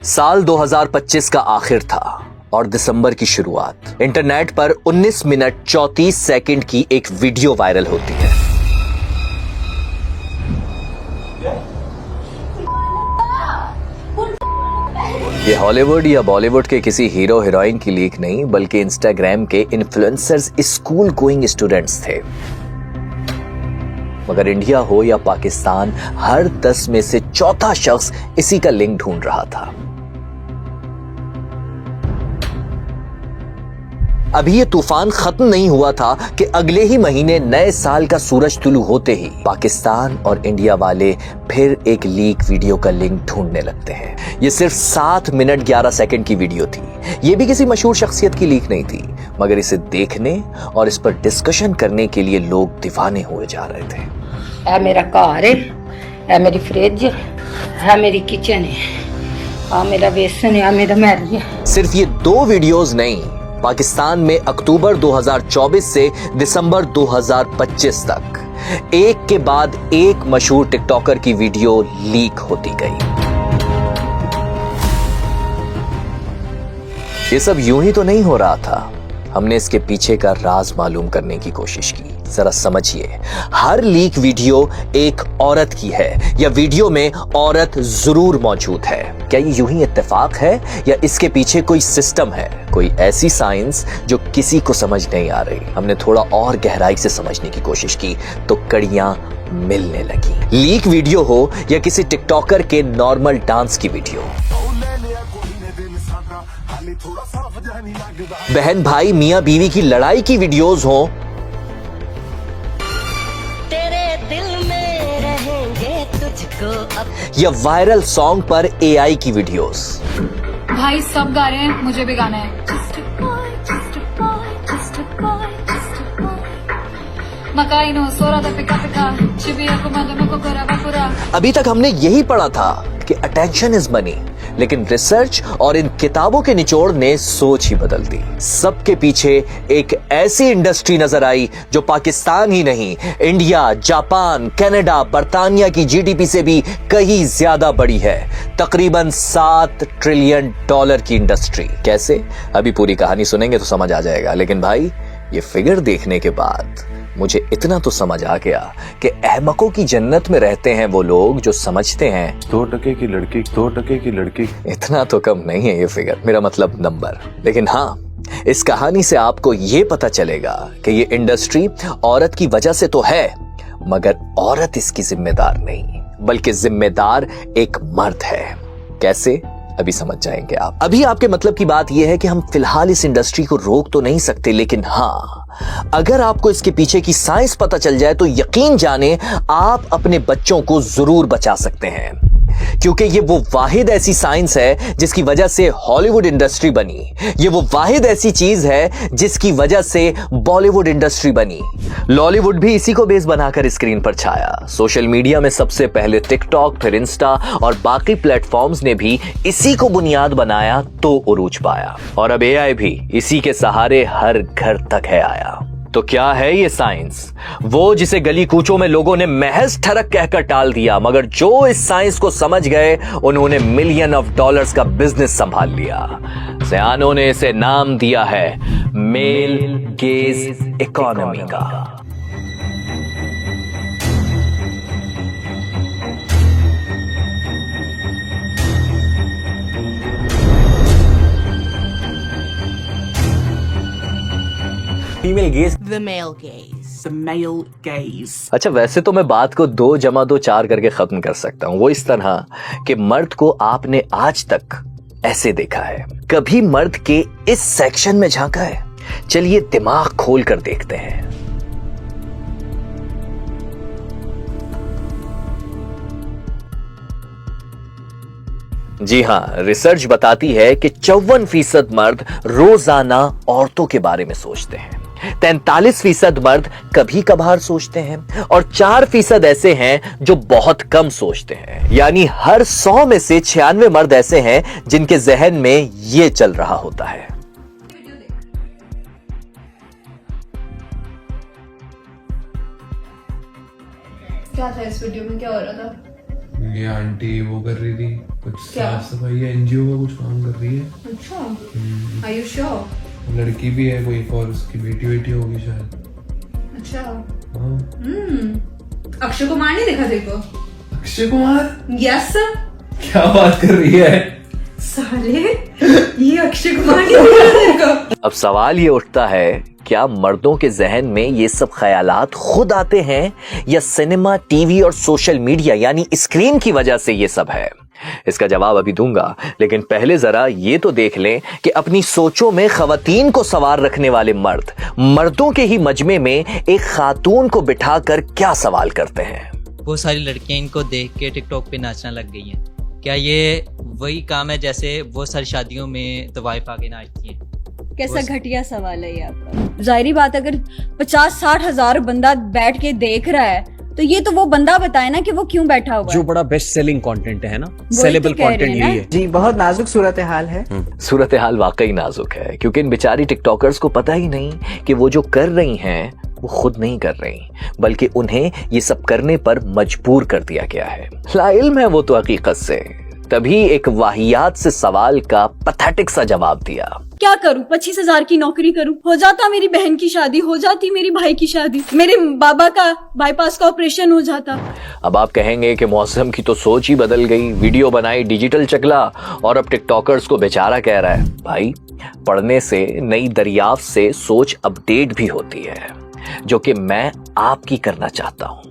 साल 2025 का आखिर था और दिसंबर की शुरुआत। इंटरनेट पर 19 मिनट 34 सेकंड की एक वीडियो वायरल होती है। ये हॉलीवुड या बॉलीवुड के किसी हीरो हीरोइन की लीक नहीं, बल्कि इंस्टाग्राम के इन्फ्लुएंसर्स स्कूल गोइंग स्टूडेंट्स थे। मगर इंडिया हो या पाकिस्तान, हर 10 में से चौथा शख्स इसी का लिंक ढूंढ रहा था। अभी ये तूफान खत्म नहीं हुआ था कि अगले ही महीने नए साल का सूरज तुलू होते ही पाकिस्तान और इंडिया वाले फिर एक लीक वीडियो का लिंक ढूंढने लगते हैं। ये सिर्फ 7 मिनट 11 सेकंड की वीडियो थी। ये भी किसी मशहूर शख्सियत की लीक नहीं थी, मगर इसे देखने और इस पर डिस्कशन करने के लिए लोग दीवाने हुए जा रहे थे। है मेरा घर है मेरी फ्रिज है, मेरी किचन है, मेरा बेसन है, मेरा मैगी है। सिर्फ ये 2 वीडियोस नहीं, पाकिस्तान में अक्टूबर 2024 से दिसंबर 2025 तक एक के बाद एक मशहूर टिकटॉकर की वीडियो लीक होती गई। ये सब यूं ही तो नहीं हो रहा था। हमने इसके पीछे का राज मालूम करने की कोशिश की। जरा समझिए, हर लीक वीडियो एक औरत की है या वीडियो में औरत जरूर मौजूद है। क्या ये यूं ही इत्तेफाक है या इसके पीछे कोई सिस्टम है, कोई ऐसी साइंस जो किसी को समझ नहीं आ रही? हमने थोड़ा और गहराई से समझने की कोशिश की तो कड़ियां मिलने लगी। लीक वीडियो हो या किसी टिकटॉकर के नॉर्मल डांस की वीडियो, बहन भाई मियां बीवी की लड़ाई की वीडियोस हो, तेरे दिल में रहेंगे तुझको या वायरल सॉन्ग पर एआई की वीडियोस। भाई सब गा रहे हैं, मुझे भी गाना है। अभी तक हमने यही पढ़ा था कि अटेंशन इज मनी, लेकिन रिसर्च और इन किताबों के निचोड़ ने सोच ही बदल दी। सबके पीछे एक ऐसी इंडस्ट्री नजर आई जो पाकिस्तान ही नहीं, इंडिया, जापान, कनाडा, बर्तानिया की जीडीपी से भी कहीं ज्यादा बड़ी है। तकरीबन $7 ट्रिलियन की इंडस्ट्री। कैसे? अभी पूरी कहानी सुनेंगे तो समझ आ जाएगा। लेकिन भाई, ये फिगर देखने के बाद मुझे इतना तो समझ आ गया कि अहमकों की जन्नत में रहते हैं वो लोग जो समझते हैं 2% की लड़की। इतना तो कम नहीं है ये फिगर, मेरा मतलब नंबर। लेकिन हाँ, इस कहानी से आपको ये पता चलेगा कि ये इंडस्ट्री औरत की वजह से तो है, मगर औरत इसकी जिम्मेदार नहीं, बल्कि जिम्मेदार एक मर्द है। कैसे? अभी समझ जाएंगे आप। अभी आपके मतलब की बात यह है कि हम फिलहाल इस इंडस्ट्री को रोक तो नहीं सकते, लेकिन हाँ, अगर आपको इसके पीछे की साइंस पता चल जाए तो यकीन जाने आप अपने बच्चों को जरूर बचा सकते हैं, क्योंकि ये वो वाहिद ऐसी साइंस है जिसकी वजह से हॉलीवुड इंडस्ट्री बनी। ये वो वाहिद ऐसी चीज है जिसकी वजह से बॉलीवुड इंडस्ट्री बनी। लॉलीवुड भी इसी को बेस बनाकर स्क्रीन पर छाया। सोशल मीडिया में सबसे पहले टिकटॉक, फिर इंस्टा और बाकी प्लेटफॉर्म्स ने भी इसी को बुनियाद बनाया तो उरूज पाया। और अब एआई भी इसी के सहारे हर घर तक है आया। तो क्या है ये साइंस? वो जिसे गली कूचों में लोगों ने महज ठरक कहकर टाल दिया, मगर जो इस साइंस को समझ गए उन्होंने $1 मिलियन का बिजनेस संभाल लिया। सयानों ने इसे नाम दिया है मेल गेज इकोनॉमी का। Female gauge, The male gaze. The male gaze. अच्छा, वैसे तो मैं बात को 2 + 2 4 करके खत्म कर सकता हूं। वो इस तरह कि मर्द को आपने आज तक ऐसे देखा है? कभी मर्द के इस सेक्शन में झांका है? चलिए दिमाग खोल कर देखते हैं। जी हां, रिसर्च बताती है कि 54% मर्द रोजाना औरतों के बारे में सोचते हैं, 43% मर्द कभी कभार सोचते हैं और 4% ऐसे हैं जो बहुत कम सोचते हैं। यानी हर 100 में से 96 मर्द ऐसे हैं जिनके जहन में ये चल रहा होता है। क्या था इस वीडियो में? क्या हो रहा था? ये आंटी वो कर रही थी कुछ क्या? साफ सफाई एनजीओ का कुछ काम कर रही है। अच्छा, आर यू श्योर? लड़की भी है कोई और उसकी बेटी होगी शायद। अच्छा, हाँ। अक्षय कुमार नहीं देखा देखो? अक्षय कुमार? Yes sir. क्या बात कर रही है? साले, ये अक्षय कुमार नहीं देखा देखो? अब सवाल ये उठता है, क्या मर्दों के जहन में ये सब ख्यालात खुद आते हैं या सिनेमा, टीवी और सोशल मीडिया यानी स्क्रीन की वजह से ये सब है? इसका जवाब अभी दूंगा, लेकिन पहले जरा ये तो देख लें कि अपनी सोचों में खवातीन को सवार रखने वाले मर्द मर्दों के ही मजमे में एक खातून को बिठाकर क्या सवाल करते हैं। वो सारी लड़कियां इनको देख के टिकटॉक पे नाचना लग गई हैं। क्या ये वही काम है जैसे वो सारी शादियों में तो वाइफ आके नाचती है? कैसा घटिया सवाल है ये आपका। जाहिर बात, अगर 50-60 हजार बंदा बैठ के देख रहा है तो ये तो वो बंदा बताए ना कि वो क्यों बैठा हुआ है। जो बड़ा बेस्ट सेलिंग कंटेंट है ना, वही सेलेबल तो कह रहे कंटेंट हैं ना। यही है। जी बहुत नाजुक सूरत हाल है। सूरत हाल वाकई नाजुक है, क्योंकि इन बेचारी टिकटॉकर्स को पता ही नहीं कि वो जो कर रही हैं वो खुद नहीं कर रही, बल्कि उन्हें ये सब करने पर मजबूर कर दिया गया है। लाइल्म है वो तो हकीकत से, तभी एक वाहियात से सवाल का पैथेटिक सा जवाब दिया। क्या करूं, 25,000 की नौकरी करूं? हो जाता मेरी बहन की शादी, हो जाती मेरी भाई की शादी, मेरे बाबा का बाईपास का ऑपरेशन हो जाता। अब आप कहेंगे कि मौसम की तो सोच ही बदल गई, वीडियो बनाई डिजिटल चकला और अब टिकटॉकर्स को बेचारा कह रहा है। भाई, पढ़ने से, नई दरियाफ्त से सोच अपडेट भी होती है, जो कि मैं आपकी करना चाहता हूं।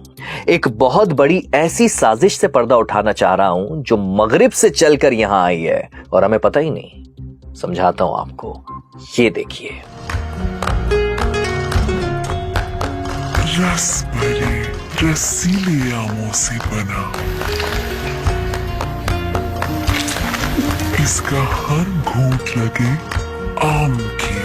एक बहुत बड़ी ऐसी साजिश से पर्दा उठाना चाह रहा हूं जो मगरिब से चलकर यहां आई है और हमें पता ही नहीं। समझाता हूं आपको, ये देखिए। रस भरे रसीले आमों से बना इसका हर घूंट लगे आम की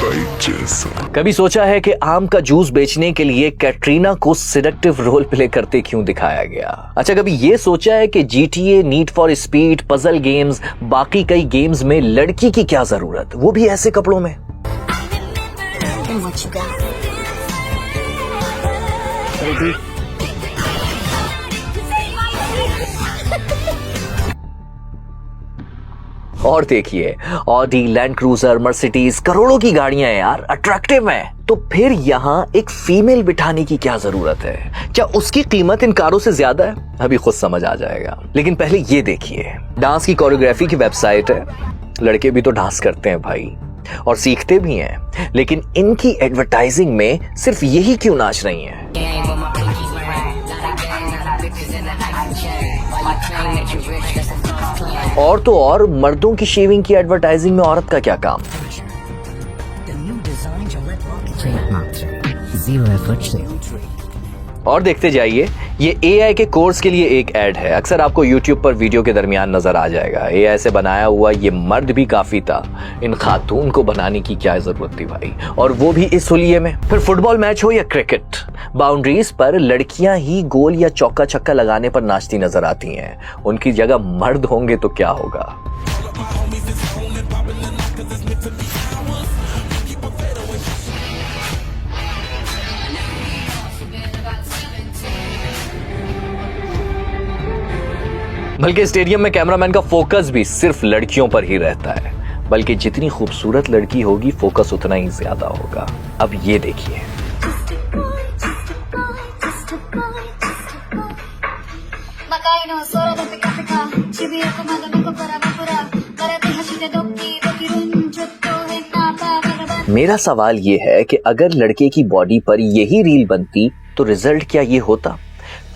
बाइट जैसा। कभी सोचा है कि आम का जूस बेचने के लिए कैटरीना को सिलेक्टिव रोल प्ले करते क्यों दिखाया गया? अच्छा, कभी ये सोचा है कि GTA, need for speed, puzzle games, बाकी कई गेम्स में लड़की की क्या जरूरत, वो भी ऐसे कपड़ों में? और देखिए, ऑडी, लैंड क्रूजर, मर्सिडीज, करोड़ों की गाड़ियां हैं यार, अट्रैक्टिव हैं। तो फिर यहाँ एक फीमेल बिठाने की क्या जरूरत है? क्या उसकी कीमत इन कारों से ज्यादा है? अभी खुद समझ आ जाएगा, लेकिन पहले ये देखिए। डांस की कोरियोग्राफी की वेबसाइट है। लड़के भी तो डांस करते हैं भाई, और सीखते भी हैं, लेकिन इनकी एडवर्टाइजिंग में सिर्फ यही क्यों नाच रही हैं? और तो और मर्दों की शेविंग की एडवर्टाइजिंग में औरत का क्या काम? और देखते जाइए, ये AI के कोर्स के लिए एक ऐड है। अक्सर आपको YouTube पर वीडियो के दरमियान नजर आ जाएगा। AI से बनाया हुआ ये मर्द भी काफी था, इन खातून को बनाने की क्या जरूरत थी भाई, और वो भी इस हुलिये में। फिर फुटबॉल मैच हो या क्रिकेट, बाउंड्रीज पर लड़कियां ही गोल या चौका छक्का लगाने पर नाचती नजर आती हैं। उनकी जगह मर्द होंगे तो क्या होगा? बल्कि स्टेडियम में कैमरामैन का फोकस भी सिर्फ लड़कियों पर ही रहता है, बल्कि जितनी खूबसूरत लड़की होगी फोकस उतना ही ज्यादा होगा। अब ये देखिए। मेरा सवाल ये है कि अगर लड़के की बॉडी पर यही रील बनती तो रिजल्ट क्या ये होता?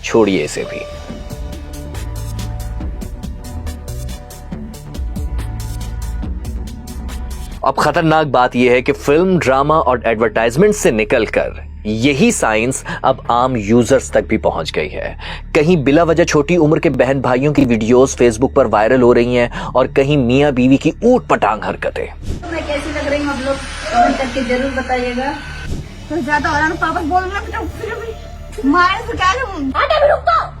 छोड़िए इसे भी। अब खतरनाक बात यह है कि फिल्म, ड्रामा और एडवर्टाइजमेंट से निकलकर यही साइंस अब आम यूजर्स तक भी पहुंच गई है। कहीं बिला वजह छोटी उम्र के बहन भाइयों की वीडियोस फेसबुक पर वायरल हो रही हैं और कहीं मियां बीवी की ऊट पटांग हरकतें। मैं कैसी लग रही हूँ आप लोग कमेंट करके जरूर बताइएगा। तो ज्यादा हो रहा है, पापा बोल रहे हैं।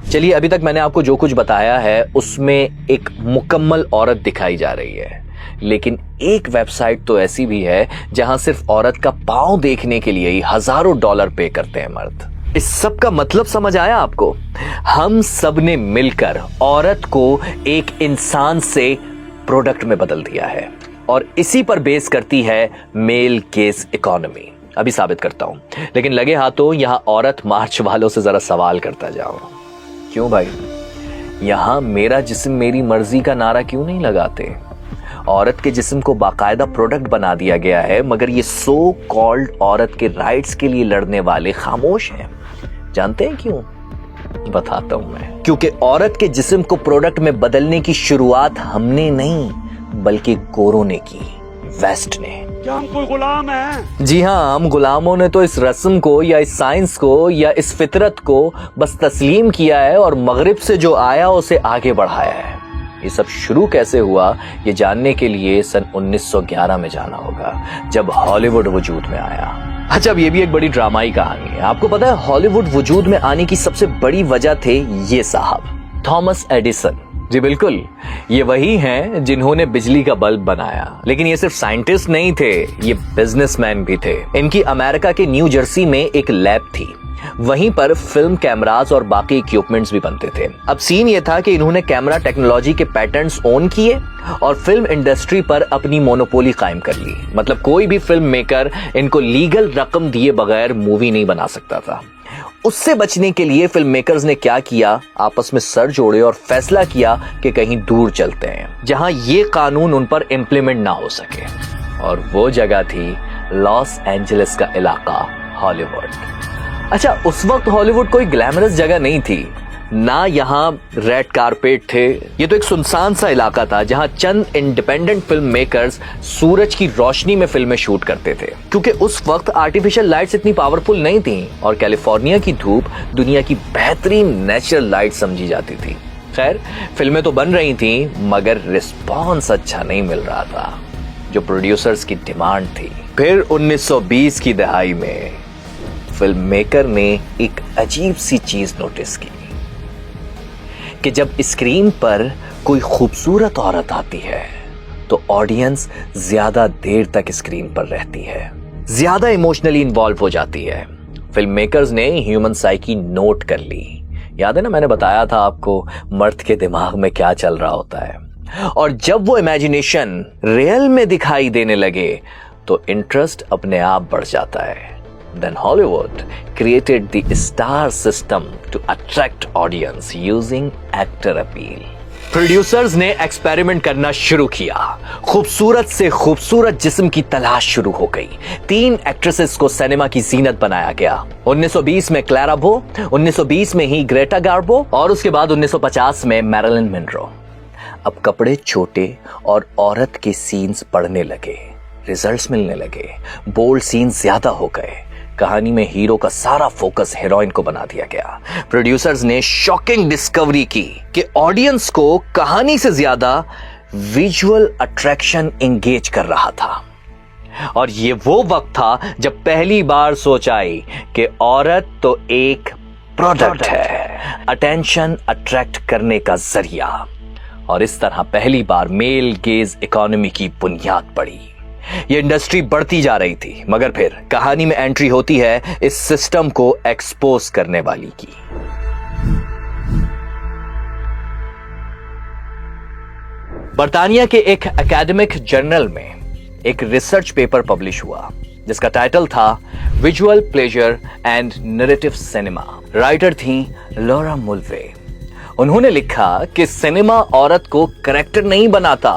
चलिए, अभी तक मैंने आपको जो कुछ बताया है उसमें एक मुकम्मल औरत दिखाई जा रही है, लेकिन एक वेबसाइट तो ऐसी भी है जहां सिर्फ औरत का पांव देखने के लिए ही हजारों डॉलर पे करते हैं मर्द। इस सब का मतलब समझ आया आपको? हम सब ने मिलकर औरत को एक इंसान से प्रोडक्ट में बदल दिया है और इसी पर बेस करती है मेल गेज इकोनॉमी। अभी साबित करता हूं, लेकिन लगे हाथों यहां औरत मार्च वालों से जरा सवाल करता जाओ। क्यों भाई, यहां मेरा जिस्म मेरी मर्जी का नारा क्यों नहीं लगाते? औरत के जिस्म को बाकायदा प्रोडक्ट बना दिया गया है, मगर ये सो कॉल्ड औरत के राइट्स के लिए लड़ने वाले खामोश हैं। जानते हैं क्यों? बताता हूं मैं। क्योंकि औरत के जिस्म को प्रोडक्ट में बदलने की शुरुआत हमने नहीं, बल्कि गोरों ने की, वेस्ट ने। क्या हम कोई गुलाम हैं? जी हां, हम गुलामों ने तो इस रस्म को या इस साइंस को या इस फितरत को बस तस्लीम किया है और मगरिब से जो आया उसे आगे बढ़ाया है। ये सब शुरू कैसे हुआ, ये जानने के लिए सन 1911 में जाना होगा, जब हॉलीवुड वजूद में आया। अच्छा, अब ये भी एक बड़ी ड्रामाई कहानी है। आपको पता है हॉलीवुड वजूद में आने की सबसे बड़ी वजह थे ये साहब, थॉमस एडिसन। जी बिल्कुल, ये वही हैं जिन्होंने बिजली का बल्ब बनाया। लेकिन ये सिर्फ साइंटिस्ट नहीं थे, ये बिजनेसमैन भी थे। इनकी अमेरिका के न्यू जर्सी में एक लैब थी, वहीं पर फिल्म कैमरास और बाकी इक्विपमेंट्स भी बनते थे। अब सीन ये था कि इन्होंने कैमरा टेक्नोलॉजी के पैटेंट्स ओन किए और फिल्म इंडस्ट्री पर अपनी मोनोपोली कायम कर ली। मतलब कोई भी फिल्म मेकर इनको लीगल रकम दिए बगैर मूवी नहीं बना सकता था। उससे बचने के लिए फिल्म मेकर्स ने क्या किया, आपस में सर जोड़े और फैसला किया कि कहीं दूर चलते हैं जहां ये कानून उन पर इंप्लीमेंट ना हो सके। और वो जगह थी लॉस एंजलिस का इलाका, हॉलीवुड। अच्छा, उस वक्त हॉलीवुड कोई ग्लैमरस जगह नहीं थी, ना यहाँ रेड कारपेट थे। ये तो एक सुनसान सा इलाका था जहां चंद इंडिपेंडेंट फिल्म मेकर्स सूरज की रोशनी में फिल्में शूट करते थे, क्योंकि उस वक्त आर्टिफिशियल लाइट्स इतनी पावरफुल नहीं थी और कैलिफोर्निया की धूप दुनिया की बेहतरीन नेचुरल लाइट समझी जाती थी। खैर, फिल्में तो बन रही थी, मगर रिस्पॉन्स अच्छा नहीं मिल रहा था, जो प्रोड्यूसर्स की डिमांड थी। फिर 1920 की दहाई में फिल्म मेकर ने एक अजीब सी चीज नोटिस की कि जब स्क्रीन पर कोई खूबसूरत औरत आती है तो ऑडियंस ज्यादा देर तक स्क्रीन पर रहती है, ज्यादा इमोशनली इन्वॉल्व हो जाती है। फिल्म मेकर्स ने ह्यूमन साइकी नोट कर ली। याद है ना, मैंने बताया था आपको मर्द के दिमाग में क्या चल रहा होता है। और जब वो इमेजिनेशन रियल में दिखाई देने लगे तो इंटरेस्ट अपने आप बढ़ जाता है। Then Hollywood created the star system to attract audience using actor appeal. Producers ने एक्सपेरिमेंट करना शुरू किया। खूबसूरत से खूबसूरत जिस्म की तलाश शुरू हो गई। 3 एक्ट्रेसेस को सिनेमा की जीनत बनाया गया। 1920 में क्लैरा बो, 1920 में ही ग्रेटा गार्बो और उसके बाद 1950 में मैरिलिन मनरो। अब कपड़े छोटे और औरत के सीन्स बढ़ने लगे, रिजल्ट्स मिलने लगे, बोल्ड सीन्स ज्यादा हो गए। कहानी में हीरो का सारा फोकस हीरोइन को बना दिया गया। प्रोड्यूसर्स ने शॉकिंग डिस्कवरी की कि ऑडियंस को कहानी से ज्यादा विजुअल अट्रैक्शन एंगेज कर रहा था। और ये वो वक्त था जब पहली बार सोच आई कि औरत तो एक प्रोडक्ट है, अटेंशन अट्रैक्ट करने का जरिया। और इस तरह पहली बार मेल गेज इकोनॉमी की बुनियाद पड़ी। ये इंडस्ट्री बढ़ती जा रही थी, मगर फिर कहानी में एंट्री होती है इस सिस्टम को एक्सपोज करने वाली की। बर्तानिया के एक एकेडमिक जर्नल में एक रिसर्च पेपर पब्लिश हुआ जिसका टाइटल था visual pleasure and narrative cinema. Writer थी लॉरा मुल्वे। उन्होंने लिखा कि सिनेमा औरत को कैरेक्टर नहीं बनाता,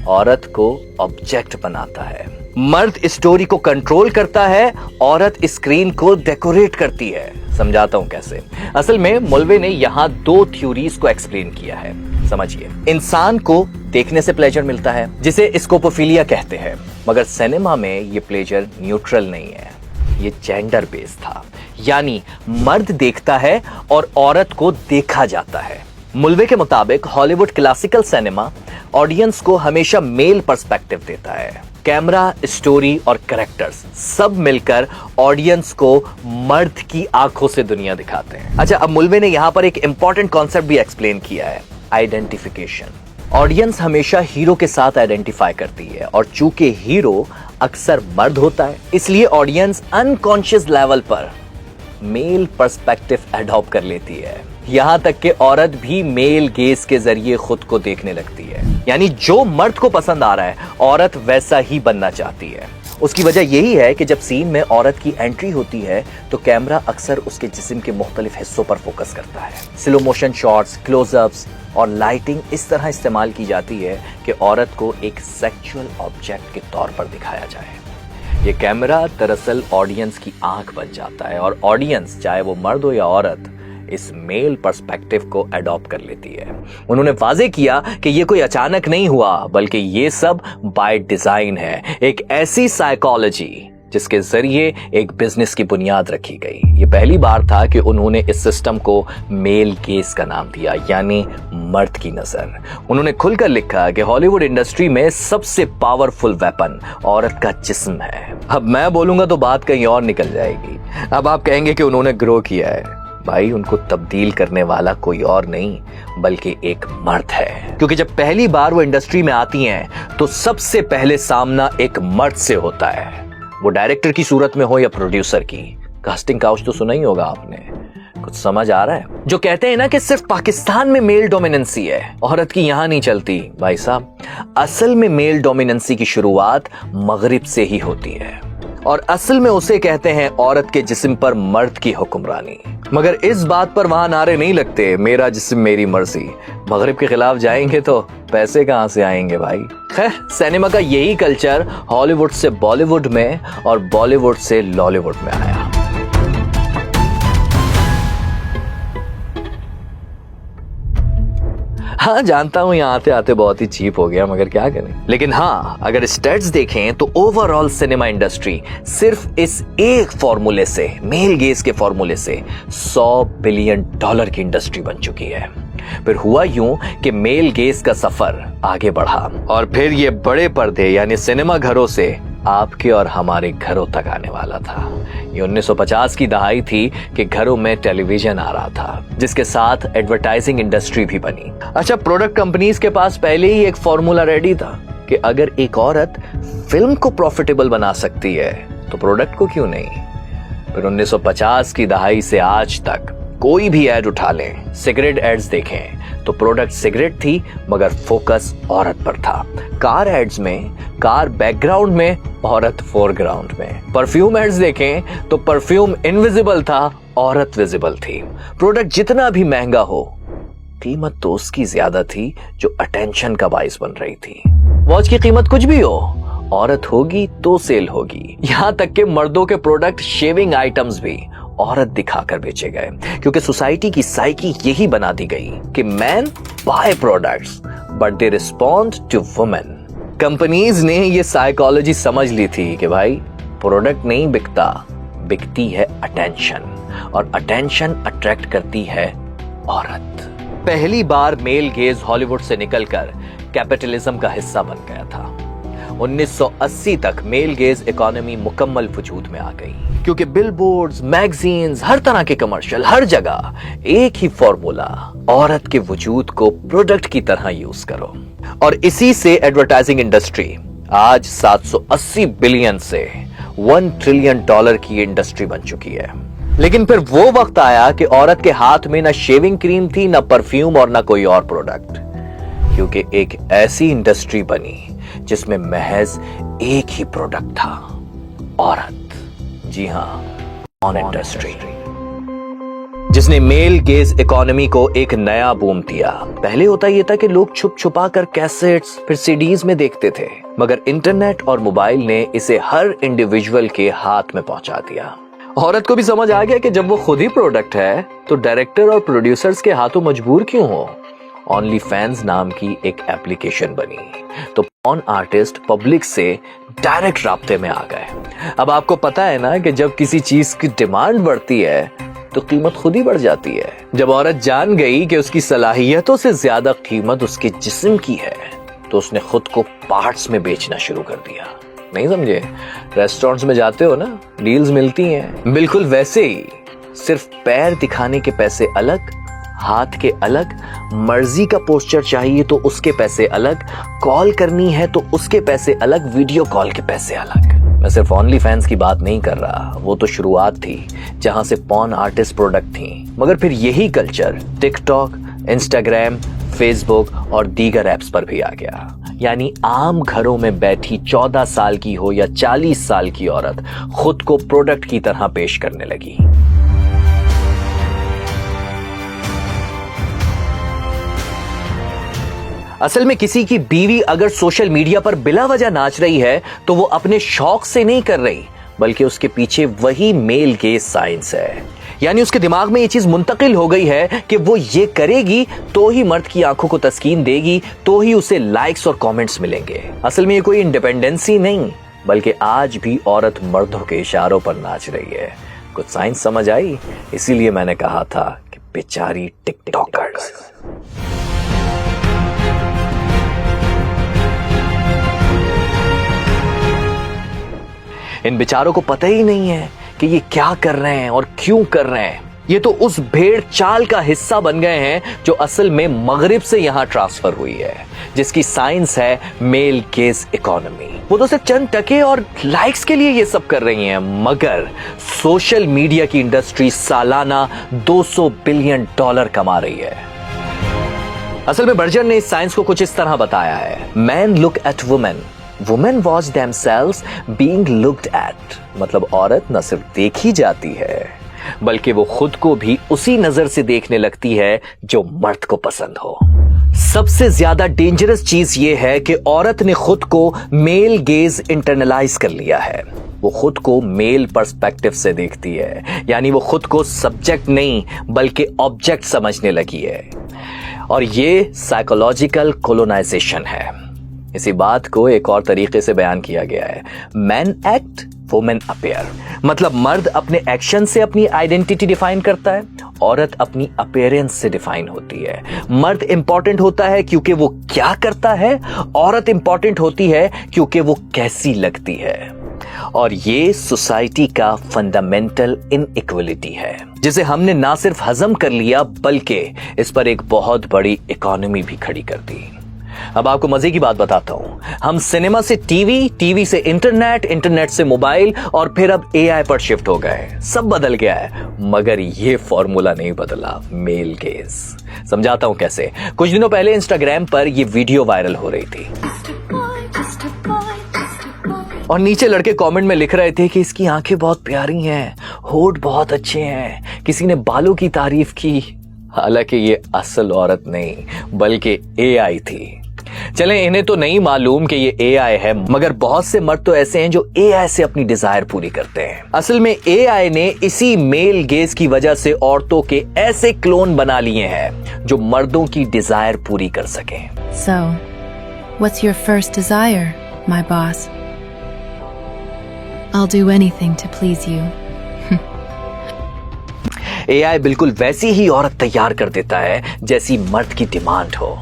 औरत को ऑब्जेक्ट बनाता है। मर्द स्टोरी को कंट्रोल करता है, औरत स्क्रीन को डेकोरेट करती है। समझाता हूं कैसे। असल में मुल्वे ने यहां 2 थ्योरीज को एक्सप्लेन किया है। समझिए, इंसान को देखने से प्लेजर मिलता है जिसे स्कोपोफिलिया कहते हैं, मगर सिनेमा में ये प्लेजर न्यूट्रल नहीं है, ये जेंडर बेस्ड था। यानी मर्द देखता है और औरत को देखा जाता है। मुल्वे के मुताबिक हॉलीवुड क्लासिकल सिनेमा ऑडियंस को हमेशा मेल पर्सपेक्टिव देता है। कैमरा, स्टोरी और कैरेक्टर्स सब मिलकर ऑडियंस को मर्द की आंखों से दुनिया दिखाते हैं। अच्छा, अब मुल्वे ने यहां पर एक इंपॉर्टेंट कॉन्सेप्ट भी एक्सप्लेन किया है, आइडेंटिफिकेशन। ऑडियंस हमेशा हीरो के साथ आइडेंटिफाई करती है और चूंकि हीरो अक्सर मर्द होता है, इसलिए ऑडियंस अनकॉन्शियस लेवल पर मेल पर्सपेक्टिव अडॉप्ट कर लेती है। यहां तक कि औरत भी मेल गेज के जरिए खुद को देखने लगती है। यानी जो मर्द को पसंद आ रहा है औरत वैसा ही बनना चाहती है। उसकी वजह यही है कि जब सीन में औरत की एंट्री होती है तो कैमरा अक्सर उसके जिस्म के मुख्तलिफ हिस्सों पर फोकस करता है। स्लो मोशन शॉट्स, क्लोजअप्स और लाइटिंग इस तरह इस्तेमाल की जाती है कि औरत को एक सेक्सुअल ऑब्जेक्ट के तौर पर दिखाया जाए। ये कैमरा दरअसल ऑडियंस की आंख बन जाता है और ऑडियंस, चाहे वो मर्द हो या औरत, इस मेल पर्सपेक्टिव को अडॉप्ट कर लेती है। उन्होंने वाजे किया कि ये कोई अचानक नहीं हुआ, बल्कि ये सब बाय डिजाइन है, एक ऐसी साइकोलॉजी जिसके जरिए एक बिजनेस की बुनियाद रखी गई। ये पहली बार था कि उन्होंने इस सिस्टम को मेल गेज का नाम दिया, यानी मर्द की नजर। उन्होंने खुलकर लिखा कि हॉलीवुड इंडस्ट्री में सबसे पावरफुल वेपन औरत का जिस्म है। अब मैं बोलूंगा तो बात कहीं और निकल जाएगी। अब आप कहेंगे कि उन्होंने ग्रो किया है। भाई, उनको तब्दील करने वाला कोई और नहीं बल्कि एक मर्द है, क्योंकि जब पहली बार वो इंडस्ट्री में आती हैं तो सबसे पहले सामना एक मर्द से होता है, वो डायरेक्टर की सूरत में हो या प्रोड्यूसर की। कास्टिंग काउच तो सुना ही होगा आपने, कुछ समझ आ रहा है? जो कहते हैं ना कि सिर्फ पाकिस्तान में मेल डोमिनेंसी है, औरत की यहां नहीं चलती। भाई साहब, असल में मेल डोमिनेंसी की शुरुआत मगरिब से ही होती है और असल में उसे कहते हैं औरत के जिस्म पर मर्द की हुक्मरानी। मगर इस बात पर वहां नारे नहीं लगते, मेरा जिस्म मेरी मर्जी। मगरिब के खिलाफ जाएंगे तो पैसे कहां से आएंगे भाई? खैर, सिनेमा का यही कल्चर हॉलीवुड से बॉलीवुड में और बॉलीवुड से लॉलीवुड में आया। हाँ, जानता हूं यहां आते आते बहुत ही चीप हो गया, मगर क्या करें। लेकिन हाँ, अगर स्टैट्स देखें तो ओवरऑल सिनेमा इंडस्ट्री सिर्फ इस एक फॉर्मूले से, मेल गेज के फॉर्मूले से $100 बिलियन की इंडस्ट्री बन चुकी है। फिर हुआ यूं कि मेल गेज का सफर आगे बढ़ा और फिर ये बड़े पर्दे यानी सिनेमा घरों से आपके और हमारे घरों तक आने वाला था। ये 1950 की दहाई थी कि घरों में टेलीविजन आ रहा था, जिसके साथ एडवर्टाइजिंग इंडस्ट्री भी बनी। अच्छा, प्रोडक्ट कंपनीज के पास पहले ही एक फॉर्मूला रेडी था कि अगर एक औरत फिल्म को प्रॉफिटेबल बना सकती है तो प्रोडक्ट को क्यों नहीं। फिर 1950 की दहाई से आज तक कोई भी एड उठा लें, सिगरेट एड्स देखें तो प्रोडक्ट सिगरेट थी मगर फोकस औरत पर था। कार एड्स में कार बैकग्राउंड में, औरत फोरग्राउंड में। परफ्यूम एड्स देखें तो परफ्यूम इनविजिबल था, औरत विजिबल थी। प्रोडक्ट जितना भी महंगा हो, कीमत तो उसकी ज्यादा थी जो अटेंशन का बाइस बन रही थी। वॉच की कीमत कुछ भी हो, औरत होगी तो सेल होगी। यहां तक कि मर्दों के प्रोडक्ट, शेविंग आइटम्स भी औरत दिखाकर बेचे गए, क्योंकि सोसाइटी की साइकी यही बना दी गई कि man buy products but they respond to women. Companies ने ये साइकोलॉजी समझ ली थी कि भाई, प्रोडक्ट नहीं बिकता, बिकती है अटेंशन, और अटेंशन अट्रैक्ट करती है औरत। पहली बार मेल गेज हॉलीवुड से निकलकर कैपिटलिज्म का हिस्सा बन गया था। 1980 तक मेल गेज इकोनॉमी मुकम्मल वजूद में आ गई, क्योंकि बिलबोर्ड्स, मैगजीन्स, हर तरह के कमर्शियल, हर जगह एक ही फॉर्मूला, औरत के वजूद को प्रोडक्ट की तरह यूज करो। और इसी से एडवर्टाइजिंग इंडस्ट्री आज 780 बिलियन से $1 ट्रिलियन की इंडस्ट्री बन चुकी है। लेकिन फिर वो वक्त आया कि औरत के हाथ में ना शेविंग क्रीम थी, ना परफ्यूम और ना कोई और प्रोडक्ट, क्योंकि एक ऐसी इंडस्ट्री बनी जिसमें महज एक ही प्रोडक्ट था, औरत। जी हां, ऑन इंडस्ट्री, जिसने मेल गेज इकोनॉमी को एक नया बूम दिया। पहले होता यह था कि लोग छुप छुपा कर कैसेट्स, फिर सीडीज में देखते थे, मगर इंटरनेट और मोबाइल ने इसे हर इंडिविजुअल के हाथ में पहुंचा दिया। औरत को भी समझ आ गया कि जब वो खुद ही प्रोडक्ट है तो डायरेक्टर और प्रोड्यूसर्स के हाथों मजबूर क्यों हो। ओनली फैंस नाम की एक एप्लीकेशन बनी तो पॉर्न आर्टिस्ट पब्लिक से डायरेक्ट राब्ते में आ गए। अब आपको पता है ना कि जब किसी चीज की डिमांड बढ़ती है तो कीमत खुद ही बढ़ जाती है। जब औरत जान गई कि उसकी सलाहियतों से ज्यादा कीमत उसके जिस्म की है तो उसने खुद को पार्ट्स में बेचना शुरू कर दिया। नहीं समझे? रेस्टोरेंट्स में जाते हो ना, डील्स मिलती हैं, बिल्कुल वैसे ही, सिर्फ पैर दिखाने के पैसे अलग, हाथ के अलग, मर्जी का पोस्चर चाहिए तो उसके पैसे अलग, कॉल करनी है तो उसके पैसे अलग, वीडियो कॉल के पैसे अलग। मैं सिर्फ ओनली फैंस की बात नहीं कर रहा, वो तो शुरुआत थी जहां से पॉर्न आर्टिस्ट प्रोडक्ट थी, मगर फिर यही कल्चर टिकटॉक, इंस्टाग्राम, फेसबुक और दीगर ऐप्स पर भी आ गया। यानी आम घरों में बैठी 14 साल की हो या 40 साल की औरत खुद को प्रोडक्ट की तरह पेश करने लगी। असल में किसी की बीवी अगर सोशल मीडिया पर बिला वजह नाच रही है तो वो अपने शौक से नहीं कर रही, बल्कि उसके पीछे वही मेल गेज साइंस है। यानी उसके दिमाग में ये चीज मुंतकिल हो गई है कि वो ये करेगी तो ही मर्द की आंखों को तस्कीन देगी, तो ही उसे लाइक्स और कमेंट्स मिलेंगे। असल में ये कोई इंडिपेंडेंसी नहीं, बल्कि आज भी औरत मर्दों के इशारों पर नाच रही है। कुछ साइंस समझ आई, इसीलिए मैंने कहा था कि बेचारी टिकटॉकर्स। इन बेचारों को पता ही नहीं है कि ये क्या कर रहे हैं और क्यों कर रहे हैं। ये तो उस भेड़ चाल का हिस्सा बन गए हैं जो असल में मगरिब से यहां ट्रांसफर हुई है, जिसकी साइंस है मेल गेज इकोनॉमी। वो तो सिर्फ चंद टके और लाइक्स के लिए ये सब कर रही हैं, मगर सोशल मीडिया की इंडस्ट्री सालाना $200 बिलियन कमा रही है। असल में बर्जर ने इस साइंस को कुछ इस तरह बताया है, man look at women, women watch themselves being looked at. मतलब औरत न सिर्फ देखी जाती है, बल्कि वो खुद को भी उसी नजर से देखने लगती है जो मर्द को पसंद हो। सबसे ज्यादा डेंजरस चीज ये है कि औरत ने खुद को मेल गेज इंटरनलाइज कर लिया है। वो खुद को मेल पर्सपेक्टिव से देखती है, यानी वो खुद को सब्जेक्ट नहीं बल्कि ऑब्जेक्ट समझने लगी है। और ये साइकोलॉजिकल कोलोनाइजेशन है। इसी बात को एक और तरीके से बयान किया गया है, मैन एक्ट वुमेन अपीयर। मतलब मर्द अपने एक्शन से अपनी आइडेंटिटी डिफाइन करता है, औरत अपनी अपीयरेंस से डिफाइन होती है। मर्द इंपॉर्टेंट होता है क्योंकि वो क्या करता है, औरत इंपॉर्टेंट होती है क्योंकि वो कैसी लगती है। और ये सोसाइटी का फंडामेंटल इनइक्वलिटी है, जिसे हमने ना सिर्फ हजम कर लिया बल्कि इस पर एक बहुत बड़ी इकोनॉमी भी खड़ी कर दी। अब आपको मजे की बात बताता हूं, हम सिनेमा से टीवी, टीवी से इंटरनेट, इंटरनेट से मोबाइल और फिर अब एआई पर शिफ्ट हो गए। सब बदल गया है, मगर ये फॉर्मूला नहीं बदला, मेल गेज। समझाता हूं कैसे। कुछ दिनों पहले इंस्टाग्राम पर ये वीडियो वायरल हो रही थी और नीचे लड़के कमेंट में लिख रहे थे कि इसकी आंखें बहुत प्यारी हैं, होठ बहुत अच्छे हैं। किसी ने बालों की तारीफ की, हालांकि ये असल औरत नहीं बल्कि एआई थी। चलें, इन्हें तो नहीं मालूम कि ये एआई है, मगर बहुत से मर्द तो ऐसे हैं जो एआई से अपनी डिजायर पूरी करते हैं। असल में एआई ने इसी मेल गेज की वजह से औरतों के ऐसे क्लोन बना लिए हैं जो मर्दों की डिजायर पूरी कर सकें। So, what's your first desire, my boss? I'll do anything to please you. AI बिल्कुल वैसी ही औरत तैयार कर देता है जैसी मर्द की डिमांड हो।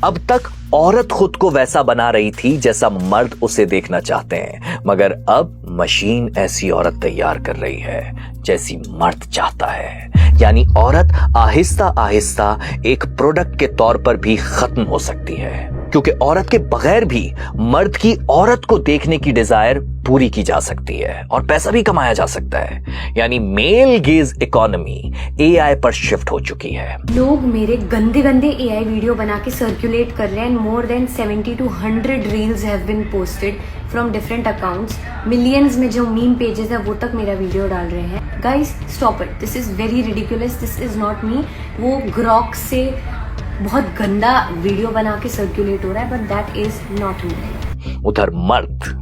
अब तक औरत खुद को वैसा बना रही थी जैसा मर्द उसे देखना चाहते हैं, मगर अब मशीन ऐसी औरत तैयार कर रही है जैसी मर्द चाहता है। यानी औरत आहिस्ता आहिस्ता एक प्रोडक्ट के तौर पर भी खत्म हो सकती है, क्योंकि औरत के बगैर भी मर्द की औरत को देखने की डिजायर पूरी की जा सकती है और पैसा भी कमाया जा सकता है। यानी मेल गेज इकोनॉमी एआई पर शिफ्ट हो चुकी है। लोग मेरे गंदे गंदे एआई वीडियो बना के सर्कुलेट कर रहे हैं। More than 70 to 100 reels have been posted from different accounts. Millions में जो मीम पेजेस है वो तक मेरा वीडियो डाल रहे हैं। Guys stop it, this is very ridiculous, this is not me. वो ग्रॉक से बहुत गंदा वीडियो बना के सर्कुलेट हो रहा है, but that is not me. उधर मर्द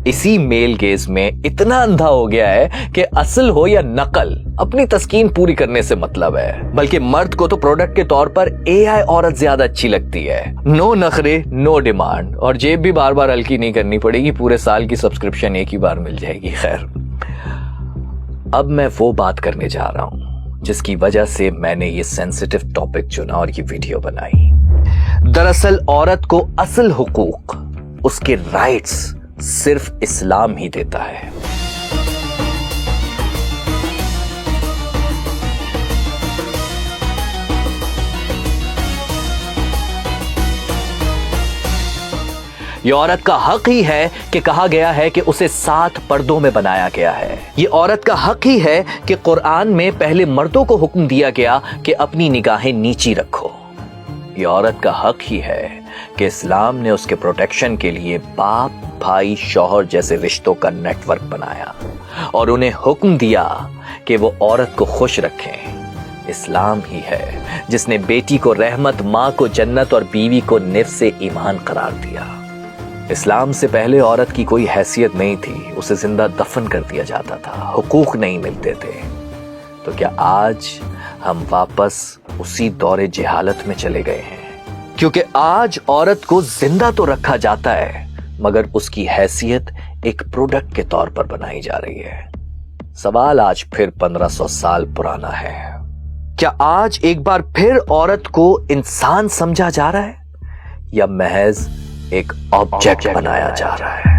इसी मेल गेज में इतना अंधा हो गया है कि असल हो या नकल अपनी तस्कीन पूरी करने से मतलब है, बल्कि मर्द को तो प्रोडक्ट के तौर पर एआई औरत ज्यादा अच्छी लगती है। नो नखरे, नो डिमांड, और जेब भी बार बार हल्की नहीं करनी पड़ेगी, पूरे साल की सब्सक्रिप्शन एक ही बार मिल जाएगी। खैर, अब मैं वो बात करने जा रहा हूं जिसकी वजह से मैंने ये सेंसिटिव टॉपिक चुना और ये वीडियो बनाई। दरअसल औरत को असल हुकूक, उसके राइट्स सिर्फ इस्लाम ही देता है। ये औरत का हक ही है कि कहा गया है कि उसे 7 पर्दों में बनाया गया है। ये औरत का हक ही है कि कुरान में पहले मर्दों को हुक्म दिया गया कि अपनी निगाहें नीची रखो। ये औरत का हक ही है कि इस्लाम ने उसके प्रोटेक्शन के लिए बाप, भाई, शौहर जैसे रिश्तों का नेटवर्क बनाया और उन्हें हुक्म दिया कि वो औरत को खुश रखें। इस्लाम ही है जिसने बेटी को रहमत, माँ को जन्नत और बीवी को निफ्स ईमान करार दिया। इस्लाम से पहले औरत की कोई हैसियत नहीं थी, उसे जिंदा दफन कर दिया जाता था, हुकूक नहीं मिलते थे। तो क्या आज हम वापस उसी दौरे जहालत में चले गए हैं? क्योंकि आज औरत को जिंदा तो रखा जाता है मगर उसकी हैसियत एक प्रोडक्ट के तौर पर बनाई जा रही है। सवाल आज फिर 1500 साल पुराना है। क्या आज एक बार फिर औरत को इंसान समझा जा रहा है या महज एक ऑब्जेक्ट बनाया जा रहा है?